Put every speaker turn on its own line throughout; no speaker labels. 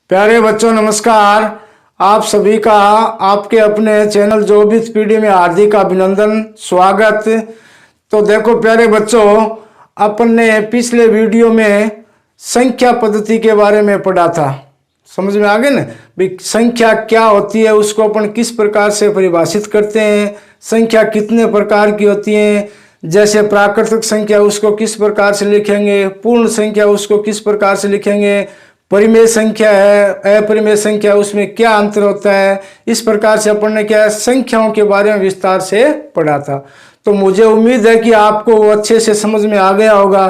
प्यारे बच्चों नमस्कार। आप सभी का आपके अपने चैनल जोबित स्पीडी में हार्दिक अभिनंदन स्वागत। तो देखो प्यारे बच्चों, अपन ने पिछले वीडियो में संख्या पद्धति के बारे में पढ़ा था। समझ में आ गए ना भाई, संख्या क्या होती है, उसको अपन किस प्रकार से परिभाषित करते हैं, संख्या कितने प्रकार की होती है, जैसे प्राकृतिक संख्या उसको किस प्रकार से लिखेंगे, पूर्ण संख्या उसको किस प्रकार से लिखेंगे, परिमेय संख्या है, अपरिमेय संख्या, उसमें क्या अंतर होता है। इस प्रकार से अपन ने क्या है संख्याओं के बारे में विस्तार से पढ़ा था। तो मुझे उम्मीद है कि आपको वो अच्छे से समझ में आ गया होगा।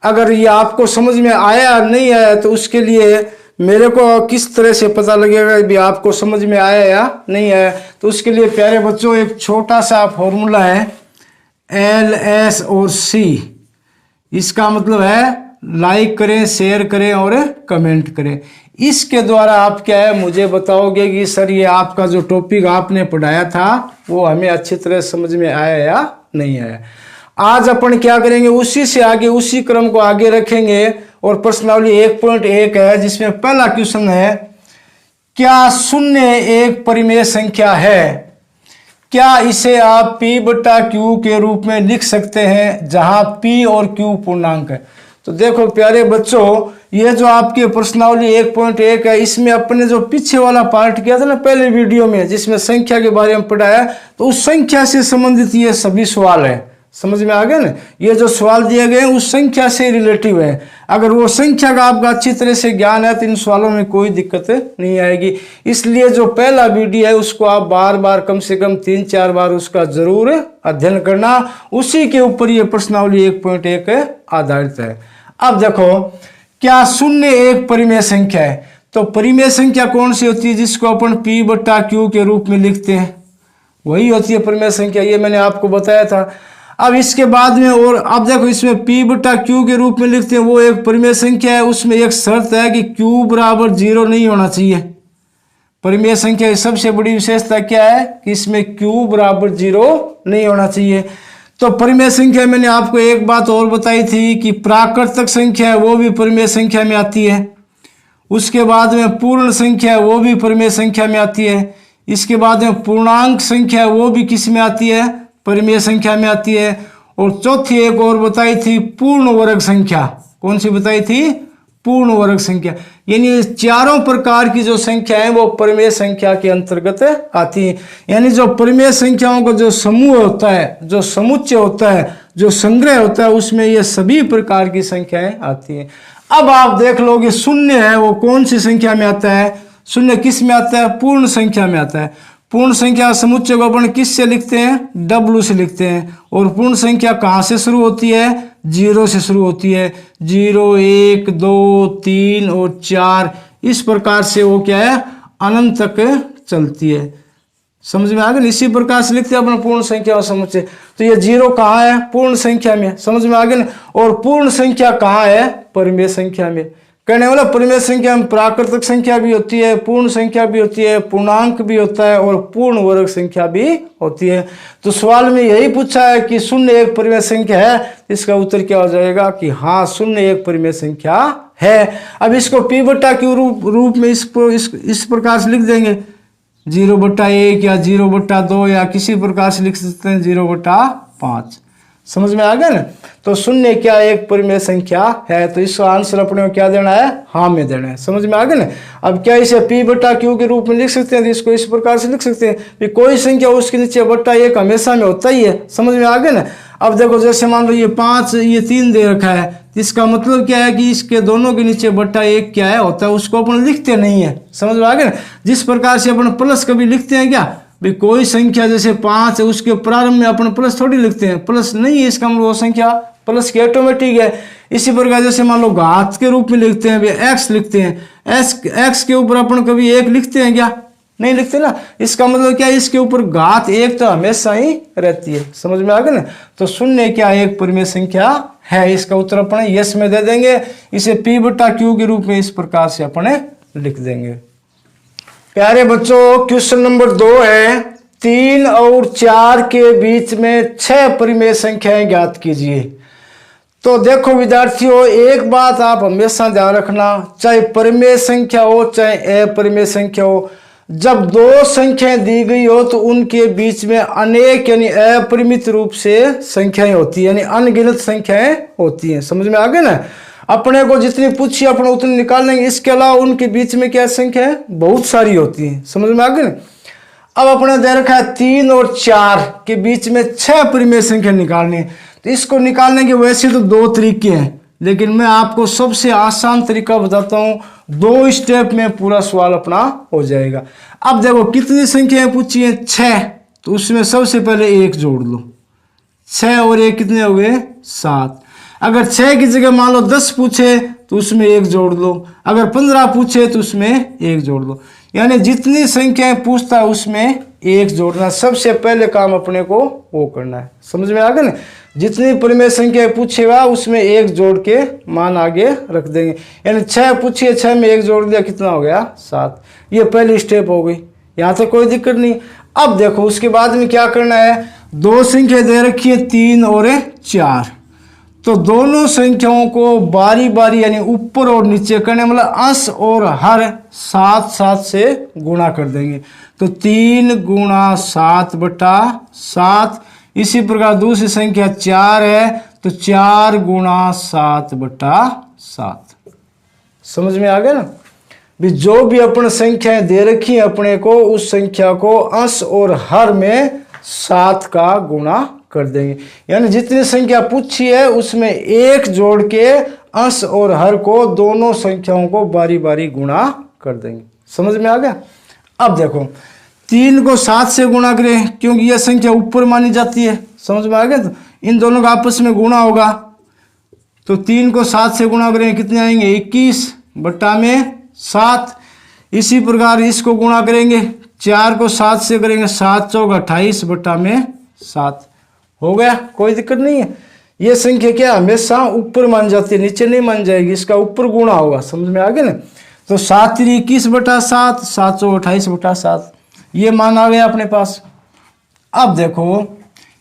अगर ये आपको समझ में आया नहीं आया तो उसके लिए मेरे को किस तरह से पता लगेगा भी आपको समझ में आया या नहीं आया। तो उसके लिए प्यारे बच्चों एक छोटा सा फॉर्मूला है LS और C। इसका मतलब है लाइक करें, शेयर करें और कमेंट करें। इसके द्वारा आप क्या है मुझे बताओगे कि सर ये आपका जो टॉपिक आपने पढ़ाया था वो हमें अच्छी तरह समझ में आया या नहीं आया। आज अपन क्या करेंगे, उसी से आगे उसी क्रम को आगे रखेंगे और प्रश्नावली 1.1 है जिसमें पहला क्वेश्चन है, क्या शून्य एक परिमेय संख्या है? क्या इसे आप P/Q के रूप में लिख सकते हैं जहां P और Q पूर्णांक है? तो देखो प्यारे बच्चों, ये जो आपकी प्रश्नावली 1.1 है इसमें अपने जो पीछे वाला पार्ट किया था ना पहले वीडियो में जिसमें संख्या के बारे में पढ़ाया, तो उस संख्या से संबंधित ये सभी सवाल है। समझ में आ गया ना, ये जो सवाल दिए गए उस संख्या से रिलेटिव है। अगर वो संख्या का आपका अच्छी तरह से ज्ञान है तो इन सवालों में कोई दिक्कत नहीं आएगी। इसलिए जो पहला वीडियो है उसको आप बार बार कम से कम 3-4 बार उसका जरूर अध्ययन करना। उसी के ऊपर ये प्रश्नावली 1.1 आधारित है। अब देखो, क्या शून्य एक परिमेय संख्या है? तो परिमेय संख्या कौन सी होती है जिसको अपन P/Q के रूप में लिखते हैं? वही होती है परिमेय संख्या, ये मैंने आपको बताया था। अब इसके बाद में और अब देखो इसमें P/Q के रूप में लिखते हैं, वो एक परिमेय संख्या है। उसमें एक शर्त है कि Q बराबर 0 नहीं होना चाहिए। परिमेय संख्या की सबसे बड़ी विशेषता क्या है कि इसमें Q बराबर 0 नहीं होना चाहिए। तो परिमेय संख्या मैंने आपको एक बात और बताई थी कि प्राकृतिक संख्या है वो भी परिमेय संख्या में आती है। उसके बाद में पूर्ण संख्या है वो भी परिमेय संख्या में आती है। इसके बाद में पूर्णांक संख्या है वो भी किस में आती है? परिमेय संख्या में आती है। और चौथी एक और बताई थी पूर्ण वर्ग संख्या। कौन सी बताई थी? पूर्ण वर्ग संख्या। यानी चारों प्रकार की जो संख्या है वो परिमेय संख्या के अंतर्गत आती है। यानी जो परिमेय संख्याओं का जो समूह होता है, जो समुच्चय होता है, जो संग्रह होता है, उसमें ये सभी प्रकार की संख्याएं आती हैं। अब आप देख लो कि शून्य है वो कौन सी संख्या में आता है? शून्य किस में आता है? पूर्ण संख्या में आता है। पूर्ण संख्या समुच्चय को अपन किस से लिखते हैं? W से लिखते हैं। और पूर्ण संख्या कहाँ से शुरू होती है? 0 से शुरू होती है। 0, 1, 2, 3 और 4 इस प्रकार से वो क्या है अनंत तक चलती है। समझ में आ गया? इसी प्रकार से लिखते हैं अपन पूर्ण संख्या और समुच्चय। तो ये 0 कहाँ है? पूर्ण संख्या में। समझ में आ गया ना? और पूर्ण संख्या कहाँ है? परिमेय संख्या में। कहने वाला परिमेय संख्या में प्राकृतिक संख्या भी होती है, पूर्ण संख्या भी होती है, पूर्णांक भी होता है और पूर्ण वर्ग संख्या भी होती है। तो सवाल में यही पूछा है कि शून्य एक परिमेय संख्या है। इसका उत्तर क्या हो जाएगा कि हाँ शून्य एक परिमेय संख्या है। अब इसको P/Q रूप में इस प्रकार से लिख देंगे 0/1 या 0/2 या किसी प्रकार से लिख सकते हैं 0/5। समझ में आ गया ना? तो शून्य क्या एक परिमेय संख्या है। तो इसका आंसर अपने को क्या देना है? हाँ में देना है। समझ में आ गया ना? अब क्या इसे P/Q के रूप में लिख सकते हैं? इसको इस प्रकार से लिख सकते हैं कि कोई संख्या उसके नीचे /1 हमेशा में होता ही है। समझ में आ गया ना? अब देखो जैसे मान लो ये 5 ये 3 दे रखा है, इसका मतलब क्या है कि इसके दोनों के नीचे /1 क्या है होता है, उसको अपन लिखते नहीं है। समझ में आ गया ना? जिस प्रकार से अपन प्लस कभी लिखते हैं क्या भाई, कोई संख्या जैसे 5 है उसके प्रारंभ में अपन प्लस थोड़ी लिखते हैं, प्लस नहीं है इसका मतलब वो संख्या प्लस की ऑटोमेटिक है। इसी प्रकार जैसे मान लो घात के रूप में लिखते हैं भाई x लिखते हैं, x के ऊपर अपन कभी 1 लिखते हैं क्या? नहीं लिखते ना। इसका मतलब क्या है? इसके ऊपर घात 1 तो हमेशा ही रहती है। समझ में आ गया ना? तो शून्य क्या एक परिमेय संख्या है। इसका उत्तर अपन यस में दे देंगे। इसे P/Q के रूप में इस प्रकार से अपन लिख देंगे। प्यारे बच्चों क्वेश्चन नंबर 2 है, 3 और 4 के बीच में 6 परिमेय संख्याएं ज्ञात कीजिए। तो देखो विद्यार्थियों, एक बात आप हमेशा ध्यान रखना, चाहे परिमेय संख्या हो चाहे अपरिमेय संख्या हो, जब दो संख्याएं दी गई हो तो उनके बीच में अनेक यानी अपरिमित रूप से संख्याएं होती है, यानी अनगिनत संख्याएं होती हैं। समझ में आ गए ना? अपने को जितनी पूछी अपने उतनी निकाल लेंगे, इसके अलावा उनके बीच में क्या संख्या है, बहुत सारी होती है। समझ में आ गए ना? अब अपने दे रखा है 3 और 4 के बीच में 6 परिमेय संख्या निकालनी है। तो इसको निकालने के वैसे तो 2 तरीके हैं, लेकिन मैं आपको सबसे आसान तरीका बताता हूं। 2 स्टेप में पूरा सवाल अपना हो जाएगा। अब देखो कितनी संख्याएं पूछी है, 6, तो उसमें सबसे पहले 1 जोड़ लो। 6 और 1 कितने हो गए, 7। अगर 6 की जगह मान लो 10 पूछे तो उसमें 1 जोड़ लो। अगर 15 पूछे तो उसमें 1 जोड़ लो। यानी जितनी संख्याएं पूछता है उसमें 1 जोड़ना सबसे पहले काम अपने को वो करना है। समझ में आ गया ना? जितनी परिमेय संख्या पूछेगा उसमें 1 जोड़ के मान आगे रख देंगे। यानी 6 पूछिए, 6 में 1 जोड़ दिया, कितना हो गया, 7। ये पहली स्टेप हो गई, यहाँ तक कोई दिक्कत नहीं। अब देखो उसके बाद में क्या करना है, 2 संख्या दे रखी है 3 और 4, तो दोनों संख्याओं को बारी बारी यानी ऊपर और नीचे करने, मतलब अंश और हर 7 से गुणा कर देंगे। तो 3 गुणा 7/7। इसी प्रकार दूसरी संख्या 4 है, तो 4 गुणा 7/7। समझ में आ गया ना? भी जो भी अपन संख्याएं दे रखी है अपने को, उस संख्या को अंश और हर में 7 का गुणा कर देंगे। यानी जितनी संख्या पूछी है उसमें 1 जोड़ के अंश और हर को दोनों संख्याओं को बारी बारी गुणा कर देंगे। समझ में आ गया? अब देखो 3 को 7 से गुणा करें, क्योंकि यह संख्या ऊपर मानी जाती है। समझ में आ गया? तो इन दोनों का आपस में गुणा होगा, तो 3 को 7 से गुणा करें, कितने आएंगे, 21/7। इसी प्रकार इसको गुणा करेंगे, 4 को 7 से करेंगे, 7 चौक 28/7 हो गया। कोई दिक्कत नहीं है। ये संख्या क्या हमेशा ऊपर मान जाती है, नीचे नहीं मान जाएगी, इसका ऊपर गुणा होगा। समझ में आ गया ना? तो 7 × 21/7, 7 चौक 28/7, ये मान आ गया अपने पास। अब देखो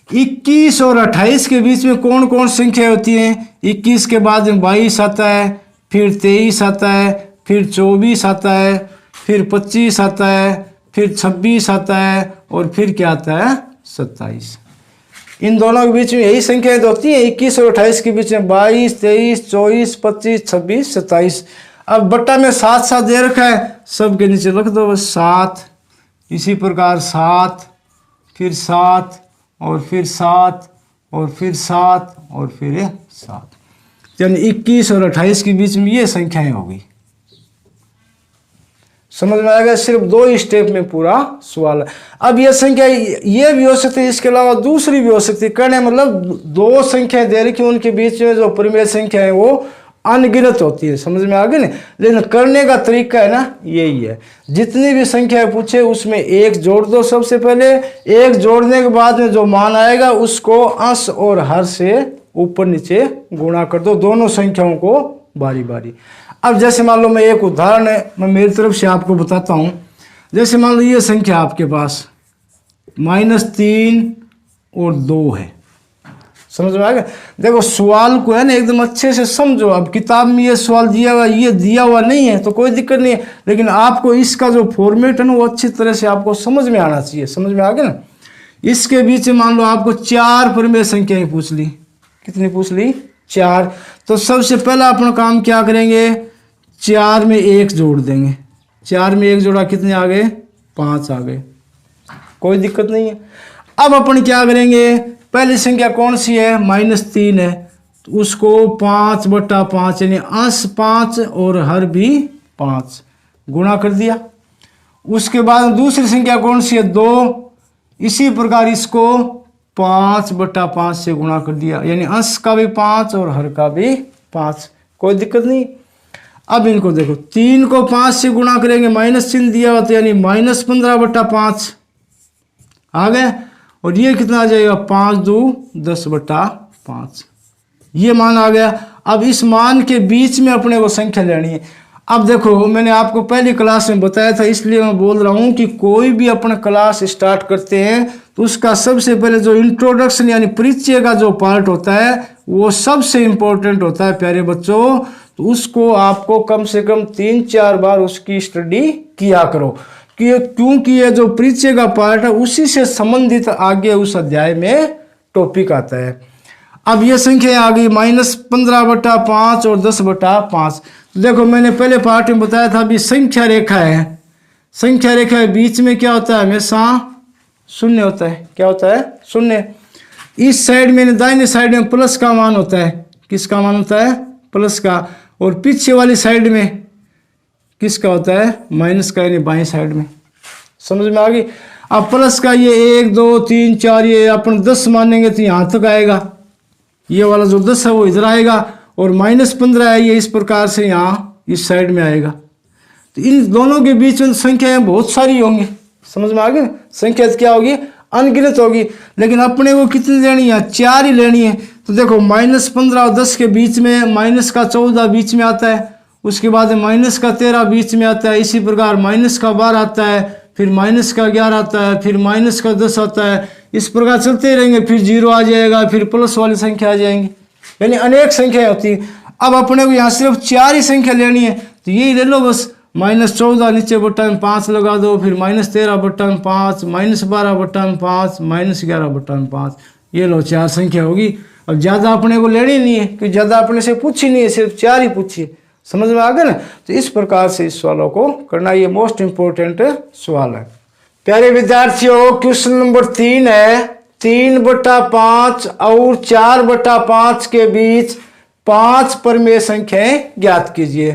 21 और 28 के बीच में कौन कौन संख्या होती है। 21 के बाद में 22 आता है, फिर 23 आता है, फिर 24 आता है, फिर 25 आता है, फिर 26 आता है, और फिर क्या आता है, 27। इन दोनों के बीच में यही संख्याएं होती हैं। 21 और 28 के बीच में 22, 23, 24, 25, 26, 27। अब बट्टा में 7 दे रखा है, सबके नीचे रख दो बस 7। इसी प्रकार 7, फिर 7, और फिर 7, और फिर 7, और फिर 7। यानी 21 और 28 के बीच में ये संख्याएं हो गई। समझ में आ गया? सिर्फ 2 स्टेप में पूरा सवाल है। अब यह संख्या ये भी हो सकती है, इसके अलावा दूसरी भी हो सकती है। करने मतलब 2 संख्याएं दे रखी, उनके बीच में जो परिमेय संख्या है वो अनगिनत होती है। समझ में आ गई ना? लेकिन करने का तरीका है ना, यही है। जितनी भी संख्या पूछे उसमें 1 जोड़ दो सबसे पहले। 1 जोड़ने के बाद में जो मान आएगा उसको अंश और हर से ऊपर नीचे गुणा कर दो, दोनों संख्याओं को बारी बारी। अब जैसे मान लो, मैं एक उदाहरण है मैं मेरी तरफ से आपको बताता हूं। जैसे मान लो ये संख्या आपके पास -3 और 2 है। समझ में आ गया? देखो सवाल को है ना एकदम अच्छे से समझो। अब किताब में ये सवाल दिया हुआ नहीं है तो कोई दिक्कत नहीं है, लेकिन आपको इसका जो फॉर्मेट है ना वो अच्छी तरह से आपको समझ में आना चाहिए। समझ में आ गया ना? इसके बीच में मान लो आपको 4 परिमेय संख्याएं पूछ ली। कितनी पूछ ली? 4। तो सबसे पहला अपना काम क्या करेंगे, 4 में 1 जोड़ देंगे। 4 में 1 जोड़ा, कितने आ गए, 5 आ गए। कोई दिक्कत नहीं है। अब अपन क्या करेंगे, पहली संख्या कौन सी है, -3 है, तो उसको 5/5 यानी अंश 5 और हर भी 5 गुणा कर दिया। उसके बाद दूसरी संख्या कौन सी है, 2। इसी प्रकार इसको 5/5 से गुणा कर दिया, यानी अंश का भी 5 और हर का भी 5। कोई दिक्कत नहीं। अब इनको देखो, 3 को 5 से गुणा करेंगे, माइनस चिन्ह दिया हुआ, तो यानी -15/5 आ गए। और ये कितना आ जाएगा, 5 2 10/5, ये मान आ गया। अब इस मान के बीच में अपने को संख्या लेनी है। अब देखो मैंने आपको पहली क्लास में बताया था, इसलिए मैं बोल रहा हूँ कि कोई भी अपना क्लास स्टार्ट करते हैं तो उसका सबसे पहले जो इंट्रोडक्शन यानी परिचय का जो पार्ट होता है वो सबसे इम्पोर्टेंट होता है प्यारे बच्चों। तो उसको आपको कम से कम 3-4 बार उसकी स्टडी किया करो, क्योंकि ये जो परिचय का पार्ट है उसी से संबंधित आगे उस अध्याय में टॉपिक आता है। अब ये संख्या आ गई -15/5 और 10/5। देखो मैंने पहले पार्ट में बताया था, अभी संख्या रेखा है, संख्या रेखा के बीच में क्या होता है, हमेशा शून्य होता है। क्या होता है? शून्य। इस साइड में दाहिने साइड में प्लस का मान होता है। किसका मान होता है? प्लस का। और पीछे वाली साइड में किसका होता है? माइनस का, यानी बाएं साइड में। समझ में आ गई? अब प्लस का ये 1 2 3 4 ये अपन 10 मानेंगे तो यहाँ तक आएगा, ये वाला जो 10 है वो इधर आएगा, और -15 है ये इस प्रकार से यहाँ इस साइड में आएगा। तो इन दोनों के बीच में संख्याएं बहुत सारी होंगी। समझ में आ गई? संख्या क्या होगी? अनगिनत होगी। लेकिन अपने को कितनी लेनी है? 4 ही लेनी है। तो देखो -15 और 10 के बीच में -14 बीच में आता है, उसके बाद -13 बीच में आता है, इसी प्रकार -12 आता है, फिर -11 आता है, फिर -10 आता है। इस प्रकार चलते रहेंगे, फिर 0 आ जाएगा, फिर प्लस वाली संख्या आ जाएंगी, यानी अनेक संख्याएं होती है। अब अपने को यहाँ सिर्फ 4 ही संख्या लेनी है, तो यही ले लो बस। -14 नीचे बट्टा में 5 लगा दो, फिर -13 बट्टा में 5, -12 बट्टा में 5, -11 बट्टा में 5। ये लो 4 संख्या होगी। अब ज़्यादा अपने को लेनी नहीं है, क्योंकि ज़्यादा अपने से पूछी नहीं है, सिर्फ 4 ही पूछी है। समझ में आ गया ना? तो इस प्रकार से इस सवालों को करना, ये मोस्ट इंपोर्टेंट सवाल है। प्यारे विद्यार्थियों, क्वेश्चन नंबर 3 है, 3/5 और 4/5 के बीच 5 परमेय संख्याएं ज्ञात कीजिए।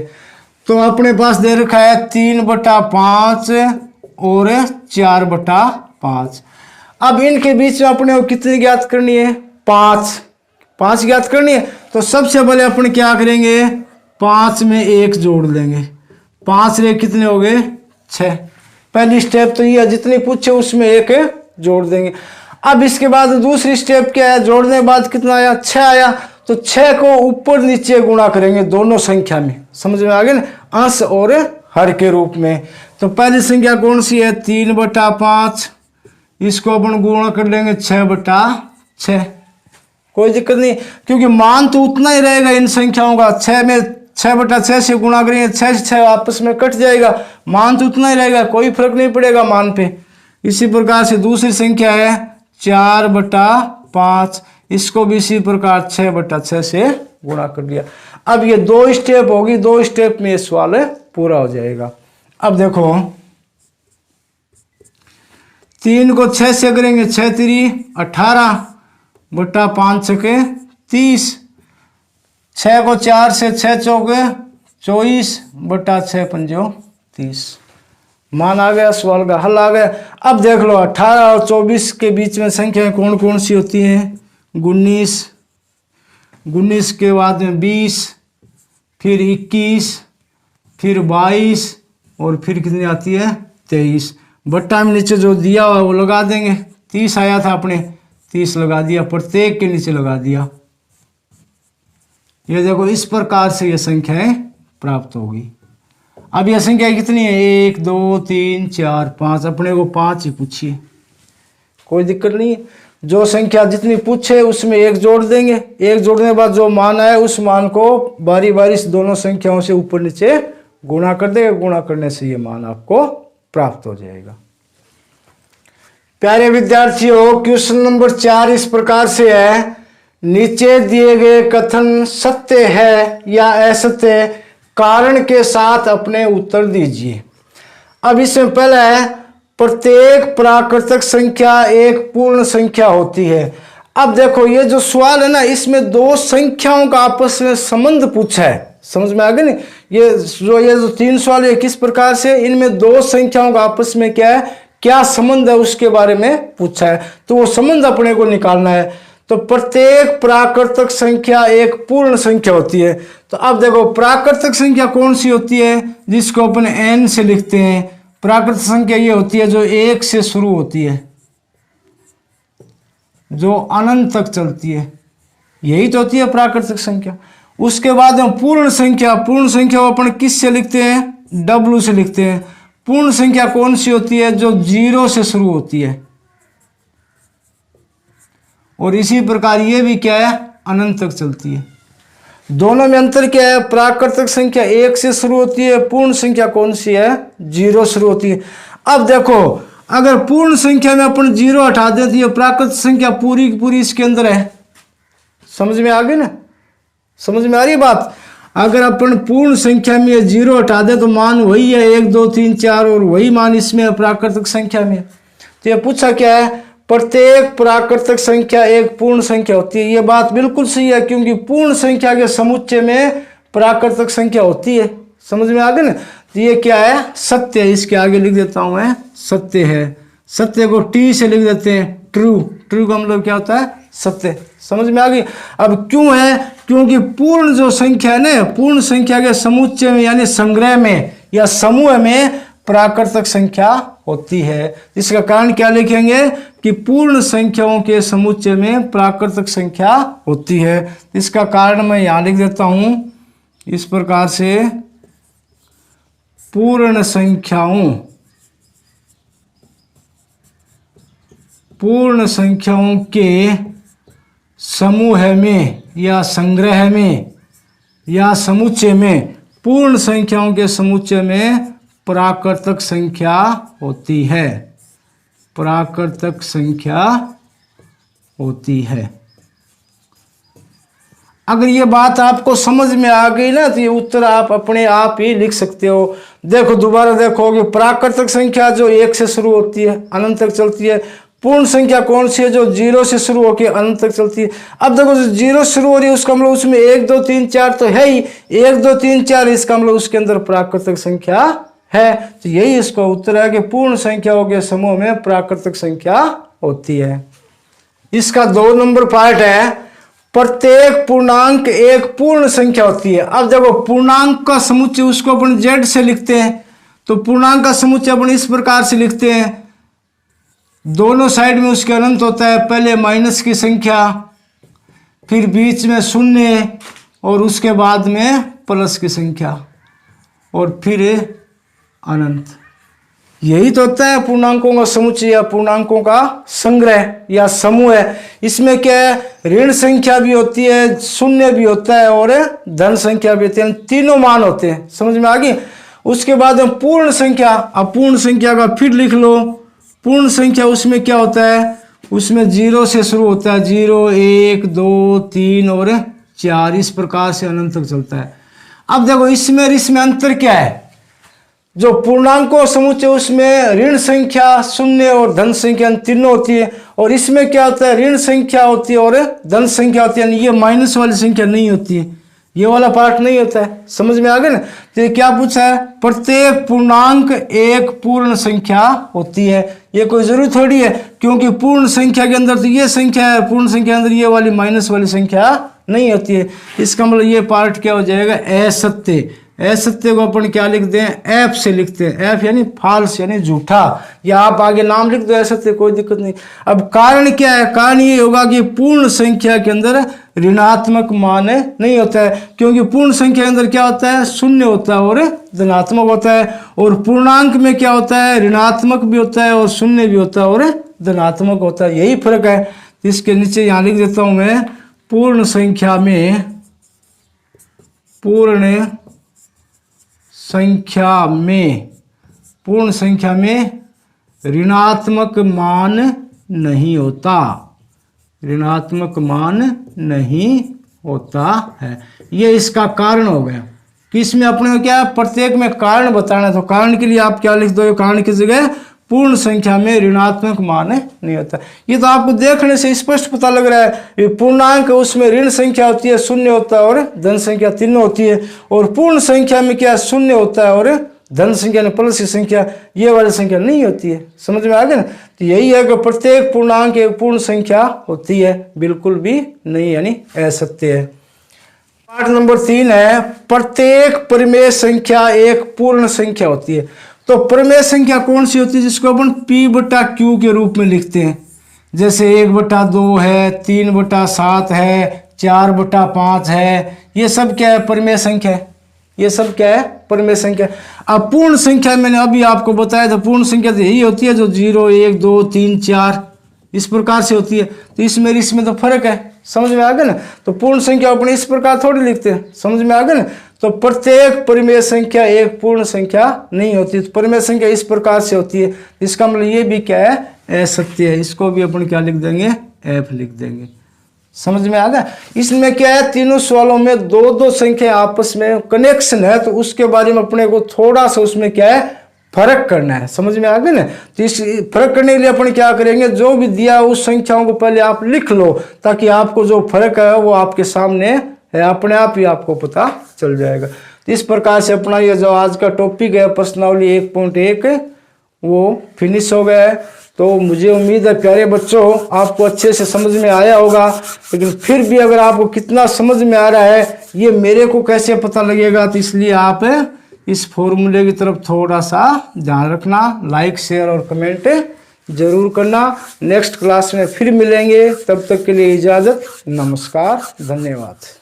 तो अपने पास दे रखा है 3/5 और 4/5। अब इनके बीच में अपने को कितनी ज्ञात करनी है? 5 ज्ञात करनी है। तो सबसे पहले अपन क्या करेंगे? 5 में 1 जोड़ लेंगे। 5 रे कितने हो गए? 6। पहली स्टेप तो ये जितनी पूछे उसमें 1 जोड़ देंगे। अब इसके बाद दूसरी स्टेप क्या है? जोड़ने के बाद कितना आया? 6 आया। तो 6 को ऊपर नीचे गुणा करेंगे दोनों संख्या में। समझ में आ गया ना? अंश और हर के रूप में। तो पहली संख्या कौन सी है? 3/5। इसको अपन गुणा कर लेंगे 6/6। कोई दिक्कत नहीं, क्योंकि मान तो उतना ही रहेगा इन संख्याओं का। 6/6 से गुणा करेंगे, 6 से 6 आपस में कट जाएगा, मान तो उतना ही रहेगा, कोई फर्क नहीं पड़ेगा मान पे। इसी प्रकार से दूसरी संख्या है 4/5। इसको भी इसी प्रकार 6/6 से गुणा कर दिया। अब ये 2 स्टेप होगी, 2 स्टेप में ये सवाल पूरा हो जाएगा। अब देखो 3 को 6 से करेंगे, 6 3 18 बट्टा 5 6 30। 6 को 4 से 6 चौके 24 बट्टा 6 पंजो 30। मान आ गया, सवाल का हल आ गया। अब देख लो 18 और 24 के बीच में संख्याएं कौन कौन सी होती हैं? 19 के बाद में 20, फिर 21, फिर 22 और फिर कितनी आती है? 23। बट्टा में नीचे जो दिया हुआ वो लगा देंगे। 30 आया था अपने, 30 लगा दिया, प्रत्येक के नीचे लगा दिया। ये देखो इस प्रकार से ये संख्याएं प्राप्त होगी। अब यह संख्या कितनी है? 1 2 3 4 5। अपने को 5 ही पूछिए, कोई दिक्कत नहीं। जो संख्या जितनी पूछे उसमें 1 जोड़ देंगे। 1 जोड़ने के बाद जो मान आए उस मान को बारी बारी से दोनों संख्याओं से ऊपर नीचे गुणा कर देंगे। गुणा करने से ये मान आपको प्राप्त हो जाएगा। प्यारे विद्यार्थियों, क्वेश्चन नंबर 4 इस प्रकार से है, नीचे दिए गए कथन सत्य है या असत्य, कारण के साथ अपने उत्तर दीजिए। अब इसमें पहला है, प्रत्येक प्राकृतिक संख्या एक पूर्ण संख्या होती है। अब देखो ये जो सवाल है ना, इसमें 2 संख्याओं का आपस में संबंध पूछा है। समझ में आ गया नहीं? ये जो 3 सवाल है किस प्रकार से, इनमें 2 संख्याओं का आपस में क्या है, क्या संबंध है उसके बारे में पूछा है। तो वो संबंध अपने को निकालना है। तो प्रत्येक प्राकृतिक संख्या एक पूर्ण संख्या होती है। तो अब देखो प्राकृतिक संख्या कौन सी होती है? जिसको अपन n से लिखते हैं। प्राकृतिक संख्या ये होती है जो 1 से शुरू होती है, जो अनंत तक चलती है, यही तो होती है प्राकृतिक संख्या। उसके बाद हम पूर्ण संख्या को अपन किस से लिखते हैं? W से लिखते हैं। पूर्ण संख्या कौन सी होती है? जो 0 से शुरू होती है। और इसी प्रकार ये भी क्या है? अनंत तक चलती है। दोनों में अंतर क्या है? प्राकृतिक संख्या 1 से शुरू होती है, पूर्ण संख्या कौन सी है? 0 शुरू होती है। अब देखो, अगर पूर्ण संख्या में अपन 0 हटा दें तो ये प्राकृतिक संख्या पूरी की पूरी इसके अंदर है। समझ में आ गई ना? समझ में आ रही बात? अगर अपन पूर्ण संख्या में 0 हटा दें तो मान वही है 1 2 3 4 और वही मान इसमें प्राकृतिक संख्या में। तो ये पूछा क्या है? प्रत्येक प्राकृतिक संख्या एक पूर्ण संख्या होती है। ये बात बिल्कुल सही है, क्योंकि पूर्ण संख्या के समुच्चय में प्राकृतिक संख्या होती है। समझ में आ गया ना? तो ये क्या है? सत्य है। इसके आगे लिख देता हूं मैं, सत्य है। सत्य को टी से लिख देते हैं, ट्रू। ट्रू का मतलब क्या होता है? सत्य। समझ में आ गई? अब क्यों है? क्योंकि पूर्ण जो संख्या है ना, पूर्ण संख्या के समुच्चय में यानी संग्रह में या समूह में प्राकृतिक संख्या होती है। इसका कारण क्या लिखेंगे? कि पूर्ण संख्याओं के समुच्चय में प्राकृतिक संख्या होती है। इसका कारण मैं यहां लिख देता हूं इस प्रकार से, पूर्ण संख्याओं के समूह में या संग्रह में या समुच्चय में, पूर्ण संख्याओं के समुच्चय में प्राकृतिक संख्या होती है। प्राकृतिक संख्या होती है। अगर ये बात आपको समझ में आ गई ना तो ये उत्तर आप अपने आप ही लिख सकते हो। देखो, दोबारा देखोगे, प्राकृतिक संख्या जो 1 से शुरू होती है अनंत तक चलती है। पूर्ण संख्या कौन सी है? जो 0 से शुरू होकर अनंत तक चलती है। अब देखो, जो 0 शुरू हो रही है उसका मतलब उसमें 1 2 3 4 तो है ही। 1 2 3 4 इसका मतलब उसके अंदर प्राकृतिक संख्या है। तो यही इसका उत्तर है कि पूर्ण संख्याओं के समूह में प्राकृतिक संख्या होती है। इसका 2 नंबर पार्ट है, प्रत्येक पूर्णांक एक पूर्ण संख्या होती है। अब देखो, पूर्णांक का समुच्चय उसको अपन z से लिखते हैं। तो पूर्णांक का समुच्चय अपन इस प्रकार से लिखते हैं, दोनों साइड में उसके अनंत होता है। पहले माइनस की संख्या, फिर बीच में शून्य और उसके बाद में प्लस की संख्या और फिर अनंत। यही तो होता है पूर्णांकों का समुच्चय या पूर्णांकों का संग्रह या समूह है। इसमें क्या है? ऋण संख्या भी होती है, शून्य भी होता है और धन संख्या भी होती है। तीनों मान होते हैं। समझ में आ गई? उसके बाद में पूर्ण संख्या। अब पूर्ण संख्या का फिर लिख लो। पूर्ण संख्या उसमें क्या होता है? उसमें 0 से शुरू होता है। 0 1 2 3 और 4 इस प्रकार से अनंत तक चलता है। अब देखो, इसमें अंतर क्या है? जो पूर्णांकों समुच्चय उसमें ऋण संख्या, शून्य और धन संख्या तीनों होती है। और इसमें क्या होता है? ऋण संख्या होती है और धन संख्या होती है। ये माइनस वाली संख्या नहीं होती है, ये वाला पार्ट नहीं होता है। समझ में आ गया ना? तो ये क्या पूछा है? प्रत्येक पूर्णांक एक पूर्ण संख्या होती है। ये कोई जरूरी थोड़ी है, क्योंकि पूर्ण संख्या के अंदर तो ये संख्या है, पूर्ण संख्या के अंदर ये वाली माइनस वाली संख्या नहीं होती है। इसका मतलब ये पार्ट क्या हो जाएगा? असत्य। असत्य को अपन क्या लिखते हैं? एफ से लिखते हैं। एफ यानी फॉल्स यानी झूठा, या आप आगे नाम लिख दो असत्य, कोई दिक्कत नहीं। अब कारण क्या है? कारण ये होगा कि पूर्ण संख्या के अंदर ऋणात्मक मान नहीं होता है, क्योंकि पूर्ण संख्या के अंदर क्या होता है? शून्य होता है और धनात्मक होता है। और पूर्णांक में क्या होता है? ऋणात्मक भी होता है और शून्य भी होता है और धनात्मक होता है। यही फर्क है। इसके नीचे यहाँ लिख देता हूं मैं, पूर्ण संख्या में ऋणात्मक मान नहीं होता। ऋणात्मक मान नहीं होता है। ये इसका कारण हो गया कि इसमें अपने क्या है? प्रत्येक में कारण बताना है। तो कारण के लिए आप क्या लिख दो? कारण की जगह पूर्ण संख्या में ऋणात्मक मान नहीं होता। ये तो आपको देखने से स्पष्ट पता लग रहा है। पूर्णांक उसमें ऋण संख्या होती है, शून्य होता है और धन संख्या तीनों होती है। और पूर्ण संख्या में क्या? शून्य होता है और धन संख्या ने प्लस की संख्या, ये वाली संख्या नहीं होती है। समझ में आ गया ना? तो यही है कि प्रत्येक पूर्णांक एक पूर्ण संख्या होती है, बिल्कुल भी नहीं, यानी असत्य है। पार्ट नंबर 3 है, प्रत्येक परिमेय संख्या एक पूर्ण संख्या होती है। तो परिमेय संख्या कौन सी होती है? जिसको अपन P/Q के रूप में लिखते हैं। जैसे 1/2 है, 3/7 है, 4/5 है। ये सब क्या है? परिमेय संख्या है। ये सब क्या है? परिमेय संख्या। अब पूर्ण संख्या मैंने अभी आपको बताया था, पूर्ण संख्या तो यही होती है जो 0 1 2 3 4 इस प्रकार से होती है। तो इसमें तो फर्क है। समझ में आ गया ना। तो पूर्ण संख्या अपने इस प्रकार थोड़ी लिखते हैं, समझ में आ गया ना। तो प्रत्येक परिमेय संख्या एक पूर्ण संख्या नहीं होती, तो परिमेय संख्या इस प्रकार से होती है। इसका मतलब ये भी क्या है, असत्य है। इसको भी अपन क्या लिख देंगे, एफ लिख देंगे। समझ में आ गया। इसमें क्या है, तीनों सवालों में दो दो संख्या आपस में कनेक्शन है, तो उसके बारे में अपने को थोड़ा सा उसमें क्या है, फर्क करना है। समझ में आ गया ना। तो इस फर्क करने के लिए अपन क्या करेंगे, जो भी दिया उस संख्याओं को पहले आप लिख लो, ताकि आपको जो फर्क है वो आपके सामने है, अपने आप ही आपको पता चल जाएगा। तो इस प्रकार से अपना ये जो आज का टॉपिक है प्रश्नावली 1.1 वो फिनिश हो गया है। तो मुझे उम्मीद है प्यारे बच्चों आपको अच्छे से समझ में आया होगा, लेकिन फिर भी अगर आपको कितना समझ में आ रहा है ये मेरे को कैसे पता लगेगा, तो इसलिए आप इस फॉर्मूले की तरफ थोड़ा सा ध्यान रखना, लाइक शेयर और कमेंट जरूर करना। नेक्स्ट क्लास में फिर मिलेंगे, तब तक के लिए इजाज़त, नमस्कार, धन्यवाद।